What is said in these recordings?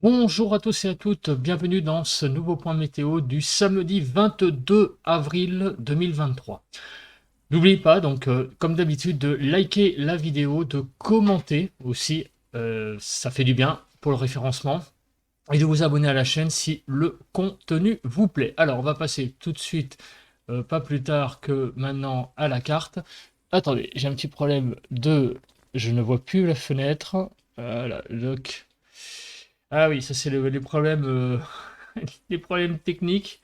Bonjour à tous et à toutes, bienvenue dans ce nouveau point météo du samedi 22 avril 2023. N'oubliez pas donc comme d'habitude de liker la vidéo, de commenter aussi, ça fait du bien pour le référencement, et de vous abonner à la chaîne si le contenu vous plaît. Alors on va passer tout de suite, pas plus tard que maintenant à la carte. Attendez, j'ai un petit problème de... Je ne vois plus la fenêtre. Voilà, lock. Ah oui, ça c'est les problèmes, les problèmes techniques.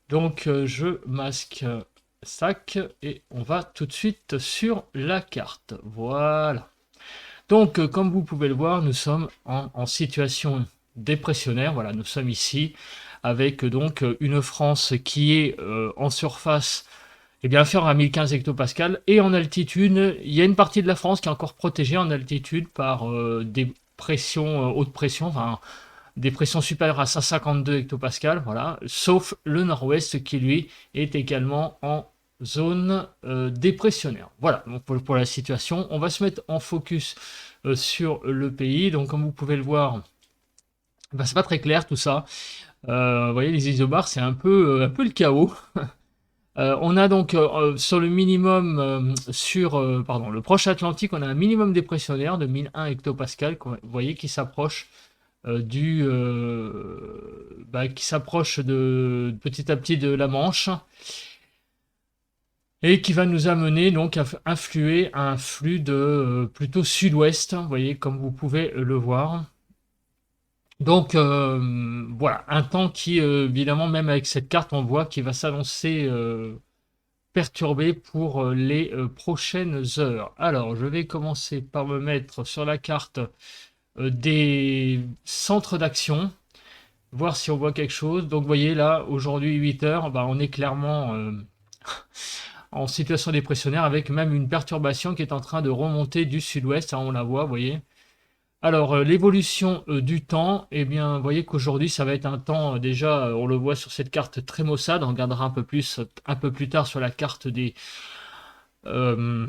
Donc je masque sac et on va tout de suite sur la carte. Voilà. Donc comme vous pouvez le voir, nous sommes en situation dépressionnaire. Voilà, nous sommes ici avec donc une France qui est en surface et bien inférieure à 1015 hectopascales et en altitude, il y a une partie de la France qui est encore protégée en altitude par des pressions, haute pression, enfin des pressions supérieures à 152 hectopascales, voilà, sauf le nord-ouest qui lui est également en zone dépressionnaire. Voilà donc pour la situation. On va se mettre en focus sur le pays. Donc comme vous pouvez le voir, ben, c'est pas très clair tout ça. Vous voyez les isobars, c'est un peu le chaos. On a donc sur le minimum, pardon, le proche Atlantique, on a un minimum dépressionnaire de 1001 hectopascales, vous voyez, qui s'approche qui s'approche de petit à petit de la Manche et qui va nous amener donc à influer à un flux de plutôt sud-ouest, vous voyez, comme vous pouvez le voir. Donc voilà, un temps qui évidemment même avec cette carte on voit qu'il va s'annoncer perturbé pour les prochaines heures. Alors je vais commencer par me mettre sur la carte des centres d'action, voir si on voit quelque chose. Donc vous voyez là, aujourd'hui 8 heures, bah, on est clairement en situation dépressionnaire avec même une perturbation qui est en train de remonter du sud-ouest, hein, on la voit, vous voyez. Alors l'évolution du temps, eh bien vous voyez qu'aujourd'hui ça va être un temps, déjà on le voit sur cette carte très maussade, on regardera un peu plus tard sur euh,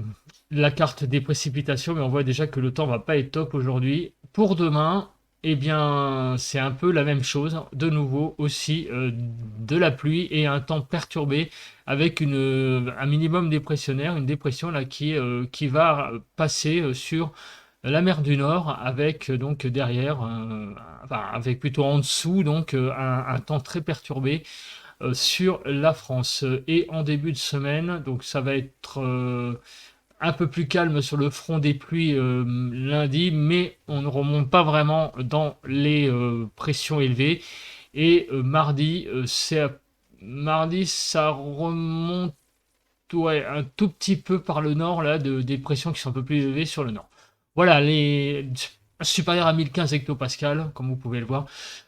la carte des précipitations, mais on voit déjà que le temps va pas être top aujourd'hui. Pour demain, eh bien, c'est un peu la même chose. De nouveau aussi de la pluie et un temps perturbé avec un minimum dépressionnaire, une dépression là qui va passer sur la mer du Nord avec donc derrière, enfin avec plutôt en dessous donc un temps très perturbé sur la France. Et en début de semaine, donc ça va être un peu plus calme sur le front des pluies lundi, mais on ne remonte pas vraiment dans les pressions élevées. Et mardi, ça remonte, ouais, un tout petit peu par le nord, là, des pressions qui sont un peu plus élevées sur le nord. Voilà, les supérieurs à 1015 hectopascales, comme vous pouvez le voir.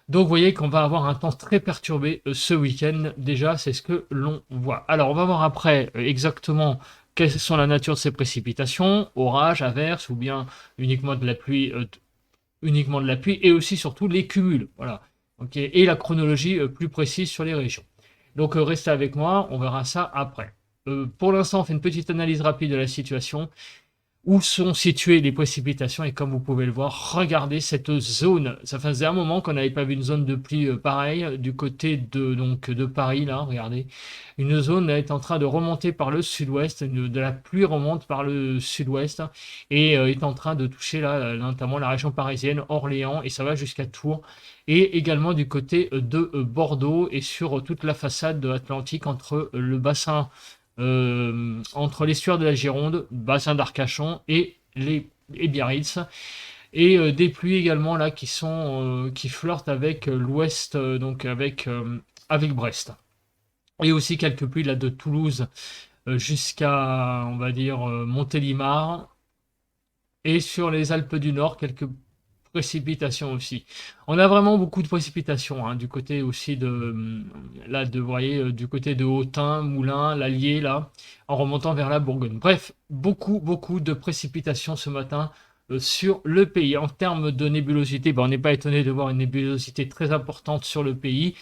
Donc, vous voyez qu'on va avoir un temps très perturbé ce week-end. Déjà, c'est ce que l'on voit. Alors, on va voir après exactement quelles sont la nature de ces précipitations, orages, averses, ou bien uniquement de la pluie, et aussi surtout les cumuls. Voilà. Ok. Et la chronologie plus précise sur les régions. Donc, restez avec moi, on verra ça après. Pour l'instant, on fait une petite analyse rapide de la situation. Où sont situées les précipitations? Et comme vous pouvez le voir, regardez cette zone. Ça faisait un moment qu'on n'avait pas vu une zone de pluie pareille du côté de Paris, là, regardez. Une zone est en train de remonter par le sud-ouest, de la pluie remonte par le sud-ouest et est en train de toucher là, notamment la région parisienne, Orléans, et ça va jusqu'à Tours. Et également du côté de Bordeaux et sur toute la façade atlantique entre le bassin entre l'estuaire de la Gironde, bassin d'Arcachon et Biarritz, et des pluies également là qui flirtent avec l'ouest, donc avec Brest. Et aussi quelques pluies là de Toulouse jusqu'à, on va dire, Montélimar, et sur les Alpes du Nord, quelques précipitations aussi. On a vraiment beaucoup de précipitations hein, du côté aussi vous voyez, du côté de Autun, Moulins, l'Allier, là, en remontant vers la Bourgogne. Bref, beaucoup de précipitations ce matin sur le pays. En termes de nébulosité, ben, on n'est pas étonné de voir une nébulosité très importante sur le pays.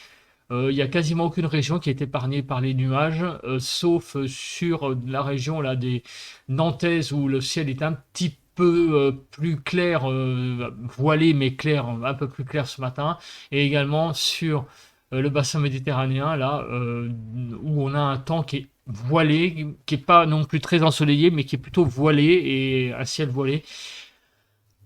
Il n'y a quasiment aucune région qui est épargnée par les nuages, sauf sur la région là, des Nantaises où le ciel est un petit peu plus clair, voilé mais clair, un peu plus clair ce matin, et également sur le bassin méditerranéen, là, où on a un temps qui est voilé, qui est pas non plus très ensoleillé, mais qui est plutôt voilé et un ciel voilé.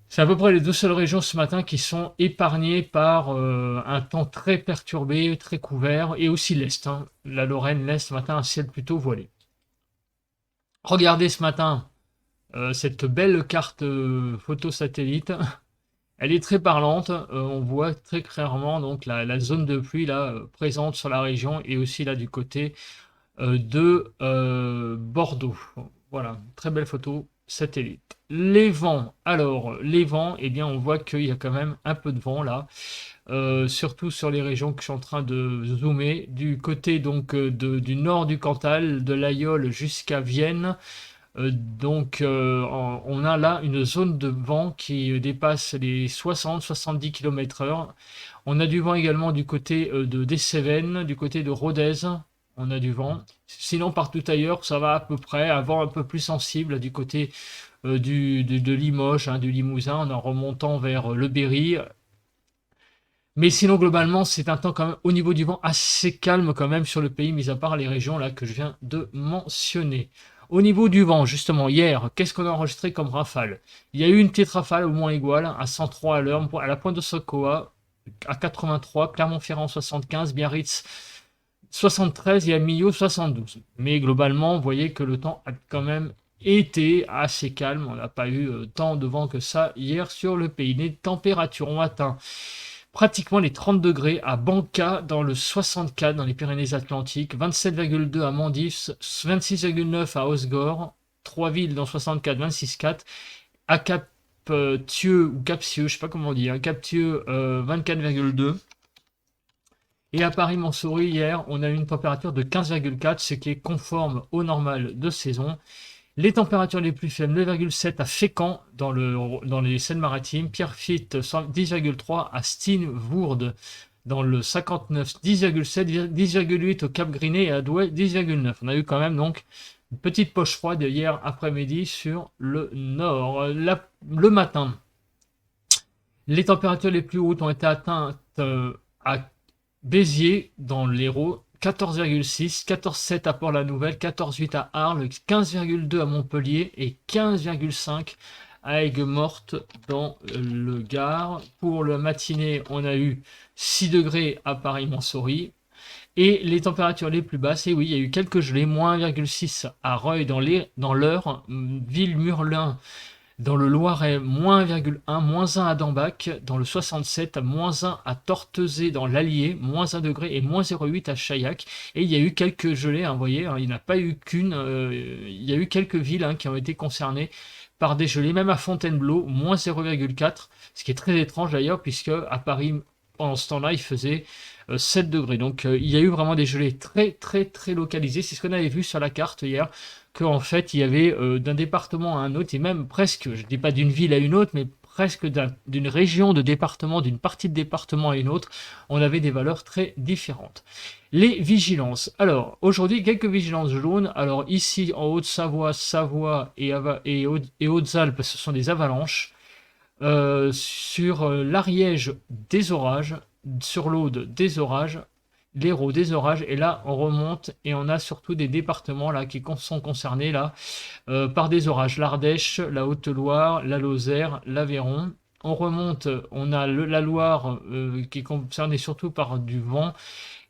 C'est à peu près les deux seules régions ce matin qui sont épargnées par un temps très perturbé, très couvert, et aussi l'Est, hein. La Lorraine, l'Est, ce matin, un ciel plutôt voilé. Regardez ce matin cette belle carte photo satellite. Elle est très parlante. On voit très clairement donc la zone de pluie là présente sur la région et aussi là du côté de Bordeaux. Voilà, très belle photo satellite. Les vents, alors les vents, eh bien on voit qu'il y a quand même un peu de vent là, surtout sur les régions que je suis en train de zoomer, du côté donc du nord du Cantal, de l'Aïol jusqu'à Vienne. On a là une zone de vent qui dépasse les 60-70 km/h. On a du vent également du côté des Cévennes, du côté de Rodez, on a du vent. Sinon, partout ailleurs, ça va à peu près. Un vent un peu plus sensible du côté de Limoges, hein, du Limousin, en remontant vers le Berry. Mais sinon, globalement, c'est un temps quand même, au niveau du vent, assez calme quand même sur le pays, mis à part les régions là que je viens de mentionner. Au niveau du vent, justement, hier, qu'est-ce qu'on a enregistré comme rafale? Il y a eu une petite rafale au moins égale à 103 à l'heure, à la pointe de Sokoa à 83, Clermont-Ferrand 75, Biarritz 73 et à Millau 72. Mais globalement, vous voyez que le temps a quand même été assez calme. On n'a pas eu tant de vent que ça hier sur le pays. Les températures ont atteint pratiquement les 30 degrés à Banca dans le 64 dans les Pyrénées-Atlantiques, 27,2 à Mandif, 26,9 à Osgore, 3 villes dans 64, 26,4, à Cap-Thieux ou Cap-Cieux, je ne sais pas comment on dit, hein, Cap-Thieux 24,2. Et à Paris-Montsouris, hier, on a eu une température de 15,4, ce qui est conforme au normal de saison. Les températures les plus faibles, 9,7 à Fécamp dans les Seines-Maritimes, Pierrefitte 10,3 à Steenvoorde dans le 59, 10,7, 10,8 au Cap Griné et à Douai 10,9. On a eu quand même donc une petite poche froide hier après-midi sur le nord. Le matin, les températures les plus hautes ont été atteintes à Béziers dans l'Hérault, 14,6, 14,7 à Port-la-Nouvelle, 14,8 à Arles, 15,2 à Montpellier et 15,5 à Aigues-Mortes dans le Gard. Pour la matinée, on a eu 6 degrés à Paris-Montsouris. Et les températures les plus basses, et oui, il y a eu quelques gelées, moins 1,6 à Reuil dans l'Eure, Ville-Murlin dans le Loiret, moins 1,1, moins 1 à Dambach, dans le 67, moins 1 à Tortezé dans l'Allier, moins 1 degré et moins 0,8 à Chaillac. Et il y a eu quelques gelées, hein, vous voyez, hein, il n'y en a pas eu qu'une, il y a eu quelques villes hein, qui ont été concernées par des gelées, même à Fontainebleau, moins 0,4, ce qui est très étrange d'ailleurs, puisque à Paris, pendant ce temps-là, il faisait 7 degrés. Donc il y a eu vraiment des gelées très très très localisées. C'est ce qu'on avait vu sur la carte hier, qu'en fait il y avait d'un département à un autre, et même presque, je ne dis pas d'une ville à une autre, mais presque d'une région de département, d'une partie de département à une autre, on avait des valeurs très différentes. Les vigilances. Alors, aujourd'hui, quelques vigilances jaunes. Alors, ici, en Haute-Savoie, Savoie et Hautes-Alpes, ce sont des avalanches. Sur l'Ariège, des orages. Sur l'Aude, des orages. L'Hérault, des orages. Et là, on remonte et on a surtout des départements là qui sont concernés là par des orages. L'Ardèche, la Haute-Loire, la Lozère, l'Aveyron. On remonte, on a la Loire qui est concernée surtout par du vent.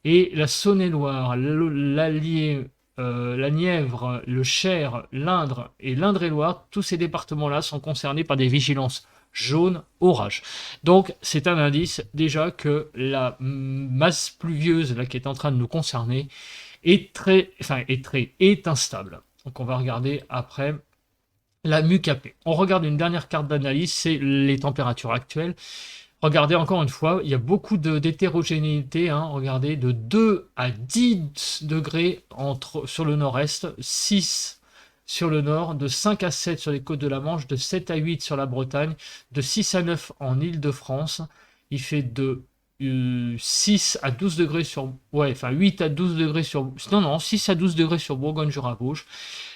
Et la Saône-et-Loire, l'Allier, la Nièvre, le Cher, l'Indre et l'Indre-et-Loire, tous ces départements-là sont concernés par des vigilances jaunes orage. Donc c'est un indice déjà que la masse pluvieuse là, qui est en train de nous concerner est instable. Donc on va regarder après la MUCAP. On regarde une dernière carte d'analyse, c'est les températures actuelles. Regardez encore une fois, il y a beaucoup d'hétérogénéité. Hein. Regardez, de 2 à 10 degrés sur le nord-est, 6 sur le nord, de 5 à 7 sur les côtes de la Manche, de 7 à 8 sur la Bretagne, de 6 à 9 en Île-de-France. Il fait de 6 à 12 degrés sur... Ouais, enfin 8 à 12 degrés sur... Non, non, 6 à 12 degrés sur Bourgogne-Jura-Vosges,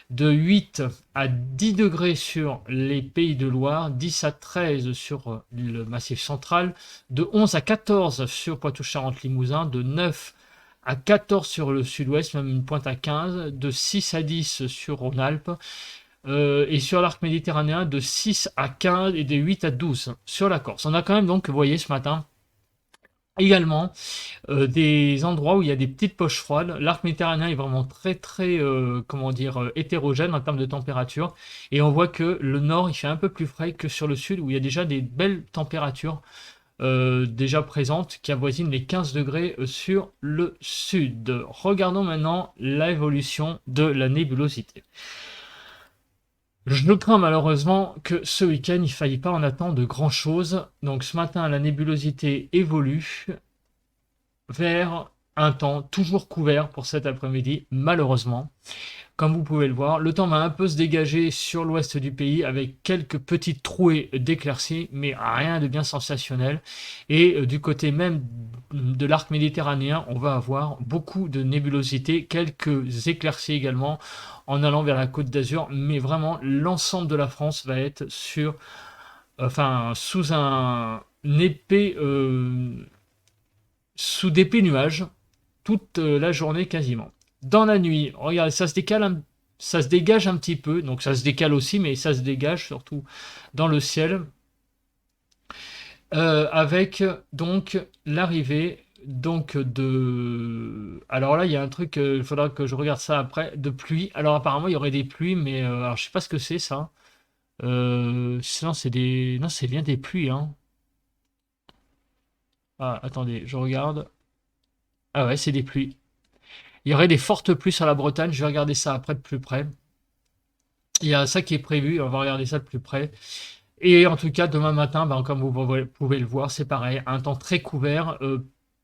de 8 à 10 degrés sur les Pays de Loire, 10 à 13 sur le Massif central, de 11 à 14 sur Poitou-Charentes-Limousin, de 9 à 14 sur le sud-ouest, même une pointe à 15, de 6 à 10 sur Rhône-Alpes, et sur l'arc méditerranéen de 6 à 15 et de 8 à 12 sur la Corse. On a quand même donc, vous voyez ce matin, également des endroits où il y a des petites poches froides. L'arc méditerranéen est vraiment très très comment dire hétérogène en termes de température, et on voit que le nord il fait un peu plus frais que sur le sud où il y a déjà des belles températures déjà présentes qui avoisinent les 15 degrés sur le sud. Regardons maintenant l'évolution de la nébulosité. Je crains malheureusement que ce week-end, il ne faille pas en attendre de grand chose. Donc ce matin, la nébulosité évolue vers un temps toujours couvert pour cet après-midi, malheureusement. Comme vous pouvez le voir, le temps va un peu se dégager sur l'ouest du pays avec quelques petites trouées d'éclaircies, mais rien de bien sensationnel. Et du côté même de l'arc méditerranéen, on va avoir beaucoup de nébulosité, quelques éclaircies également en allant vers la Côte d'Azur, mais vraiment l'ensemble de la France va être sous un épais, sous d'épais nuages toute la journée quasiment. Dans la nuit, regardez, ça se dégage un petit peu, donc ça se décale aussi, mais ça se dégage surtout dans le ciel, avec donc l'arrivée donc de... Alors là, il y a un truc, il faudra que je regarde ça après, de pluie. Alors apparemment, il y aurait des pluies, mais alors je sais pas ce que c'est ça. Sinon, c'est des... Non, c'est bien des pluies, hein. Ah, attendez, je regarde. Ah ouais, c'est des pluies. Il y aurait des fortes pluies sur la Bretagne, je vais regarder ça après de plus près. Il y a ça qui est prévu, on va regarder ça de plus près. Et en tout cas, demain matin, ben, comme vous pouvez le voir, c'est pareil, un temps très couvert.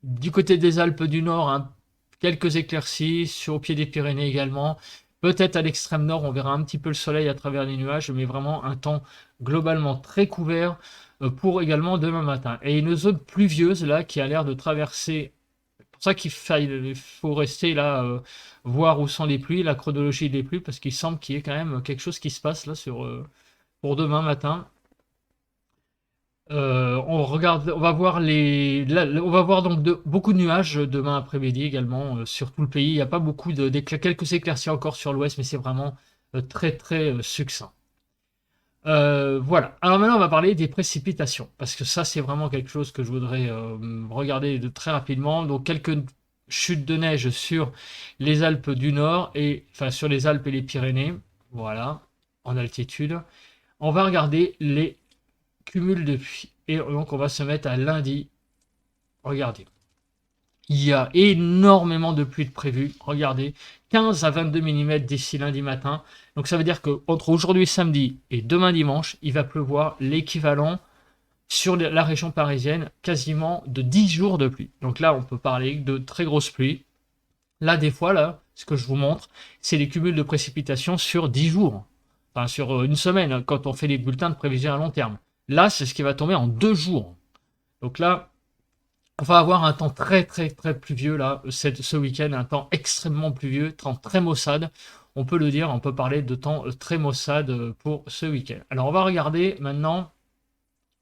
Du côté des Alpes du Nord, hein, quelques éclaircies, au pied des Pyrénées également. Peut-être à l'extrême nord, on verra un petit peu le soleil à travers les nuages, mais vraiment un temps globalement très couvert pour également demain matin. Et une zone pluvieuse là qui a l'air de traverser. C'est pour ça faut rester là, voir où sont les pluies, la chronologie des pluies, parce qu'il semble qu'il y ait quand même quelque chose qui se passe là pour demain matin. On va voir on va voir donc beaucoup de nuages demain après-midi également sur tout le pays. Il n'y a pas beaucoup quelques éclaircies encore sur l'ouest, mais c'est vraiment très très succinct. Voilà. Alors maintenant, on va parler des précipitations, parce que ça, c'est vraiment quelque chose que je voudrais regarder de très rapidement. Donc, quelques chutes de neige sur les Alpes du Nord, enfin sur les Alpes et les Pyrénées, voilà, en altitude. On va regarder les cumuls de pluie. Et donc, on va se mettre à lundi. Regardez. Il y a énormément de pluie de prévu. Regardez, 15 à 22 mm d'ici lundi matin. Donc ça veut dire que entre aujourd'hui samedi et demain dimanche, il va pleuvoir l'équivalent sur la région parisienne quasiment de 10 jours de pluie. Donc là, on peut parler de très grosses pluies. Là, des fois, là, ce que je vous montre, c'est les cumuls de précipitations sur 10 jours. Enfin, sur une semaine, quand on fait les bulletins de prévision à long terme. Là, c'est ce qui va tomber en 2 jours. Donc là, on va avoir un temps très très très pluvieux là, ce week-end, un temps extrêmement pluvieux, temps très maussade. On peut le dire, on peut parler de temps très maussade pour ce week-end. Alors on va regarder maintenant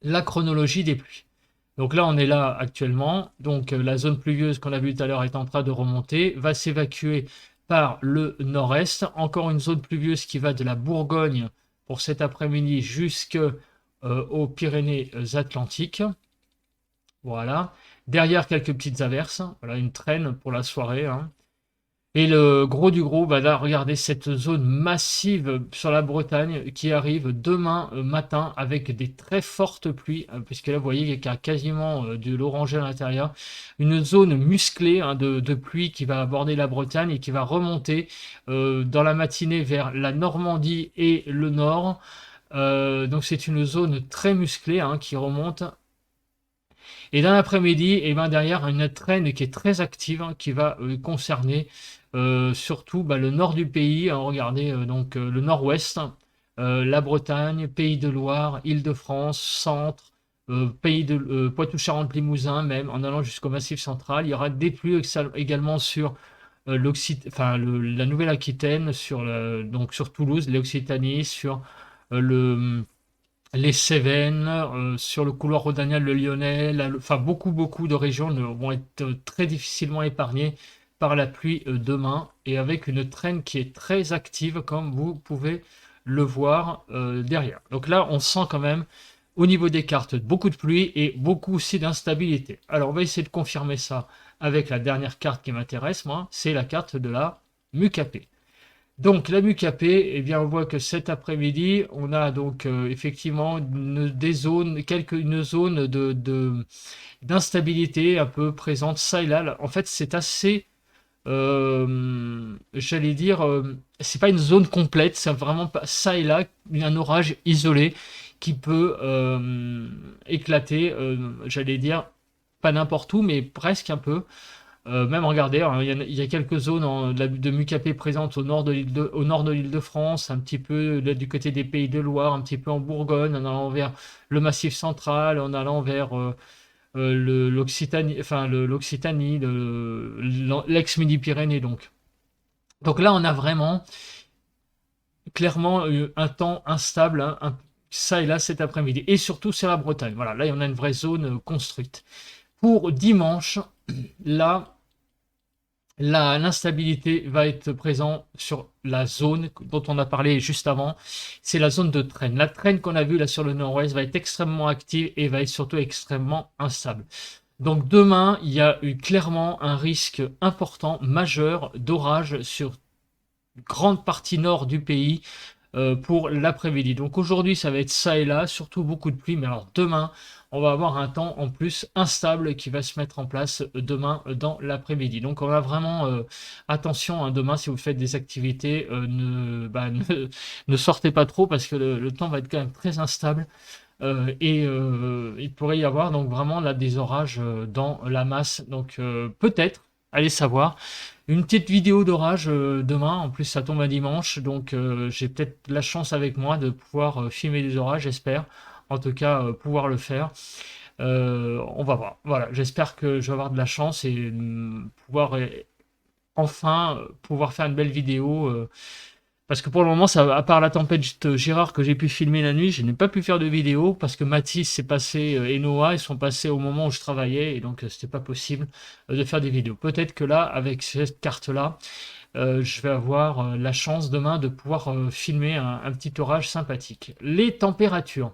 la chronologie des pluies. Donc là on est là actuellement, donc la zone pluvieuse qu'on a vue tout à l'heure est en train de remonter, va s'évacuer par le nord-est. Encore une zone pluvieuse qui va de la Bourgogne pour cet après-midi jusqu'aux Pyrénées-Atlantiques. Voilà. Derrière, quelques petites averses. Voilà, une traîne pour la soirée. Hein. Et le gros du gros, bah là, regardez cette zone massive sur la Bretagne qui arrive demain matin avec des très fortes pluies, puisque là, vous voyez qu'il y a quasiment de l'orangé à l'intérieur. Une zone musclée hein, de pluie qui va aborder la Bretagne et qui va remonter dans la matinée vers la Normandie et le nord. Donc c'est une zone très musclée hein, qui remonte. Et dans l'après-midi, et ben derrière, une traîne qui est très active, hein, qui va concerner surtout bah, le nord du pays. Hein, regardez, donc le nord-ouest, la Bretagne, Pays de Loire, Île-de-France, Centre, Poitou-Charentes-Limousin, même en allant jusqu'au Massif central. Il y aura des pluies également sur la Nouvelle-Aquitaine, donc sur Toulouse, l'Occitanie, sur les Cévennes, sur le couloir rhodanien, le Lyonnais, enfin beaucoup de régions vont être très difficilement épargnées par la pluie demain, et avec une traîne qui est très active, comme vous pouvez le voir derrière. Donc là, on sent quand même au niveau des cartes beaucoup de pluie et beaucoup aussi d'instabilité. Alors on va essayer de confirmer ça avec la dernière carte qui m'intéresse, moi, c'est la carte de la Mucapé. Donc la MUCAP, eh bien, on voit que cet après-midi, on a donc effectivement une zone d'instabilité un peu présente ça et là. En fait, c'est assez, j'allais dire, c'est pas une zone complète, c'est vraiment pas ça et là, un orage isolé qui peut éclater, j'allais dire, pas n'importe où, mais presque un peu. Même regardez, hein, il y a quelques zones de Mucapé présentes au nord de l'Île-de-France, un petit peu là, du côté des Pays de Loire, un petit peu en Bourgogne, en allant vers le Massif central, en allant vers l'Occitanie, enfin l'Occitanie, l'ex-Midi-Pyrénées donc. Donc là, on a vraiment clairement un temps instable, hein, ça et là cet après-midi. Et surtout, c'est la Bretagne. Voilà, là, on a une vraie zone construite. Pour dimanche, là, l'instabilité va être présente sur la zone dont on a parlé juste avant, c'est la zone de traîne. La traîne qu'on a vue là sur le nord-ouest va être extrêmement active et va être surtout extrêmement instable. Donc demain, il y a eu clairement un risque important, majeur, d'orage sur une grande partie nord du pays pour l'après-midi. Donc aujourd'hui, ça va être ça et là, surtout beaucoup de pluie. Mais alors demain, on va avoir un temps en plus instable qui va se mettre en place demain dans l'après-midi. Donc on va vraiment attention, hein, demain si vous faites des activités, ne sortez pas trop parce que le temps va être quand même très instable. Il pourrait y avoir donc vraiment là des orages dans la masse. Donc peut-être, allez savoir, une petite vidéo d'orage demain. En plus, ça tombe un dimanche, donc j'ai peut-être la chance avec moi de pouvoir filmer des orages, j'espère. En tout cas, pouvoir le faire. On va voir. Voilà, j'espère que je vais avoir de la chance et pouvoir enfin pouvoir faire une belle vidéo. Parce que pour le moment, ça, à part la tempête Gérard que j'ai pu filmer la nuit, je n'ai pas pu faire de vidéo parce que Mathis s'est passé et Noah, ils sont passés au moment où je travaillais et donc c'était pas possible de faire des vidéos. Peut-être que là, avec cette carte-là, je vais avoir la chance demain de pouvoir filmer un petit orage sympathique. Les températures.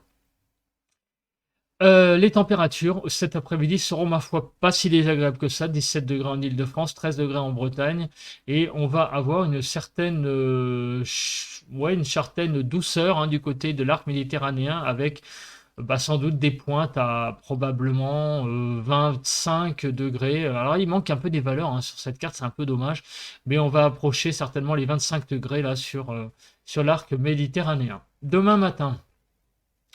Les températures cet après-midi seront, ma foi, pas si désagréables que ça. 17 degrés en Île-de-France, 13 degrés en Bretagne. Et on va avoir une certaine, une certaine douceur, hein, du côté de l'arc méditerranéen avec sans doute des pointes à probablement 25 degrés. Alors il manque un peu des valeurs, hein, sur cette carte, c'est un peu dommage. Mais on va approcher certainement les 25 degrés là sur l'arc méditerranéen. Demain matin.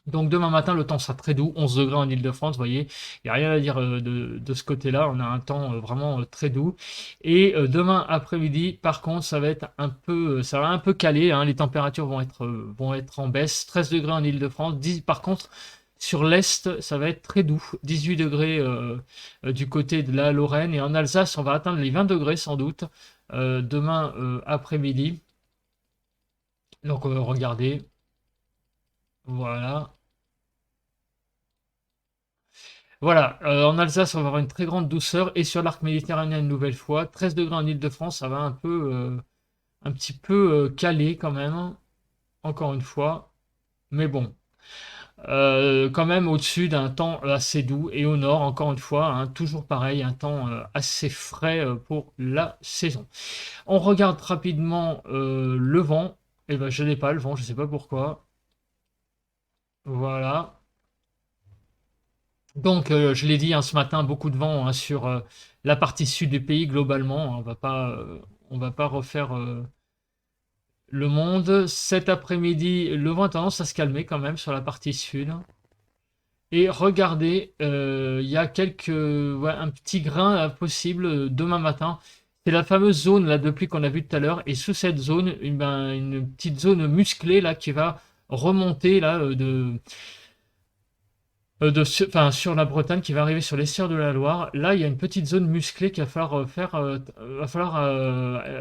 Donc demain matin, le temps sera très doux, 11 degrés en Île-de-France, vous voyez, il n'y a rien à dire de ce côté-là, on a un temps vraiment très doux. Et demain après-midi, par contre, ça va un peu caler, hein, les températures vont être en baisse, 13 degrés en Île-de-France, par contre, sur l'Est, ça va être très doux, 18 degrés du côté de la Lorraine, et en Alsace, on va atteindre les 20 degrés sans doute, demain après-midi. Donc regardez, voilà. Voilà, en Alsace, on va avoir une très grande douceur et sur l'arc méditerranéen une nouvelle fois. 13 degrés en Île-de-France, ça va un petit peu caler quand même, encore une fois. Mais bon, quand même au-dessus d'un temps assez doux et au nord, encore une fois, hein, toujours pareil, un temps assez frais pour la saison. On regarde rapidement le vent. Eh ben, je n'ai pas le vent, je ne sais pas pourquoi. Voilà. Donc, je l'ai dit, hein, ce matin, beaucoup de vent, hein, sur la partie sud du pays globalement. On va pas refaire le monde. Cet après-midi, le vent a tendance à se calmer quand même sur la partie sud. Et regardez, il y a un petit grain possible demain matin. C'est la fameuse zone là de pluie qu'on a vue tout à l'heure. Et sous cette zone, une petite zone musclée là qui va remonter là sur la Bretagne qui va arriver sur l'essieur de la Loire. Là, il y a une petite zone musclée qu'il va falloir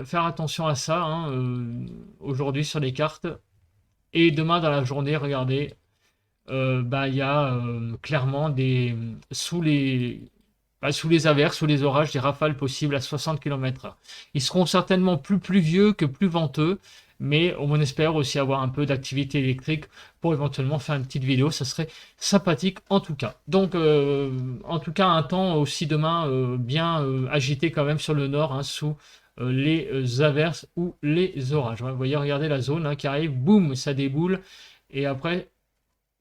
faire attention à ça hein, aujourd'hui sur les cartes. Et demain dans la journée, regardez, bah, il y a clairement sous les averses, sous les orages, des rafales possibles à 60 km/h. Ils seront certainement plus pluvieux que plus venteux, mais on espère aussi avoir un peu d'activité électrique pour éventuellement faire une petite vidéo. Ça serait sympathique en tout cas. Donc, en tout cas, un temps aussi demain bien agité quand même sur le nord, hein, sous les averses ou les orages. Vous voyez, regardez la zone hein, qui arrive, boum, ça déboule, et après,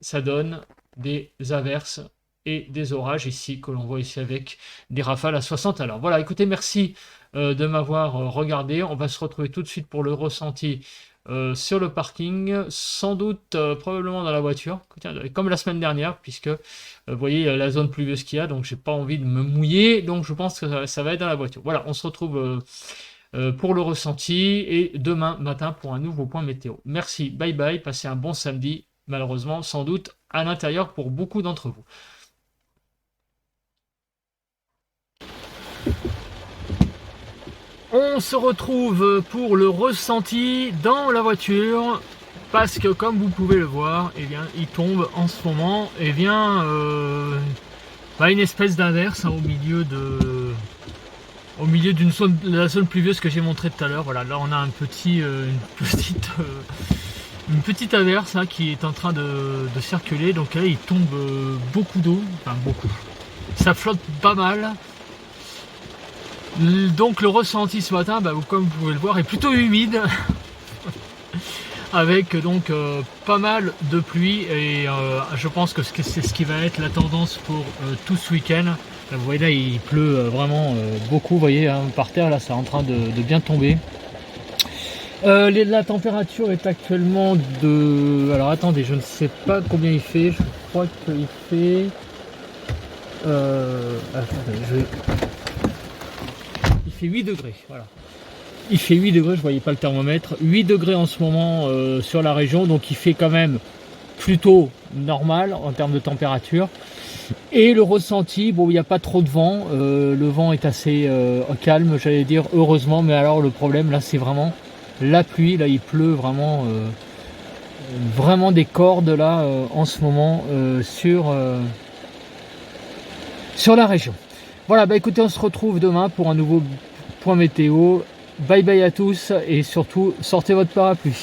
ça donne des averses et des orages ici, que l'on voit ici avec des rafales à 60 à l'heure. Voilà, écoutez, merci de m'avoir regardé. On va se retrouver tout de suite pour le ressenti sur le parking, sans doute probablement dans la voiture, comme la semaine dernière, puisque vous voyez la zone pluvieuse qu'il y a, donc j'ai pas envie de me mouiller, donc je pense que ça va être dans la voiture. Voilà, on se retrouve pour le ressenti et demain matin pour un nouveau point météo. Merci, bye bye, passez un bon samedi, malheureusement sans doute à l'intérieur pour beaucoup d'entre vous. On se retrouve pour le ressenti dans la voiture parce que comme vous pouvez le voir, eh bien, il tombe en ce moment une espèce d'inverse hein, au milieu de la zone pluvieuse que j'ai montré tout à l'heure. Voilà, là on a une petite averse hein, qui est en train de circuler. Donc là il tombe beaucoup d'eau, enfin beaucoup. Ça flotte pas mal. Donc le ressenti ce matin, bah, comme vous pouvez le voir, est plutôt humide avec donc pas mal de pluie et je pense que c'est ce qui va être la tendance pour tout ce week-end. Là, vous voyez là il pleut vraiment beaucoup, vous voyez hein, par terre là c'est en train de bien tomber. La température est actuellement de... Alors attendez, je ne sais pas combien il fait, je crois qu'il fait... Attendez, il fait 8 degrés, voilà. Il fait 8 degrés, je ne voyais pas le thermomètre. 8 degrés en ce moment sur la région, donc il fait quand même plutôt normal en termes de température. Et le ressenti, bon, il n'y a pas trop de vent. Le vent est assez calme, j'allais dire, heureusement. Mais alors le problème, là, c'est vraiment la pluie. Là, il pleut vraiment, vraiment des cordes, là, en ce moment, sur la région. Voilà, bah écoutez, on se retrouve demain pour un nouveau point météo. Bye bye à tous et surtout, sortez votre parapluie.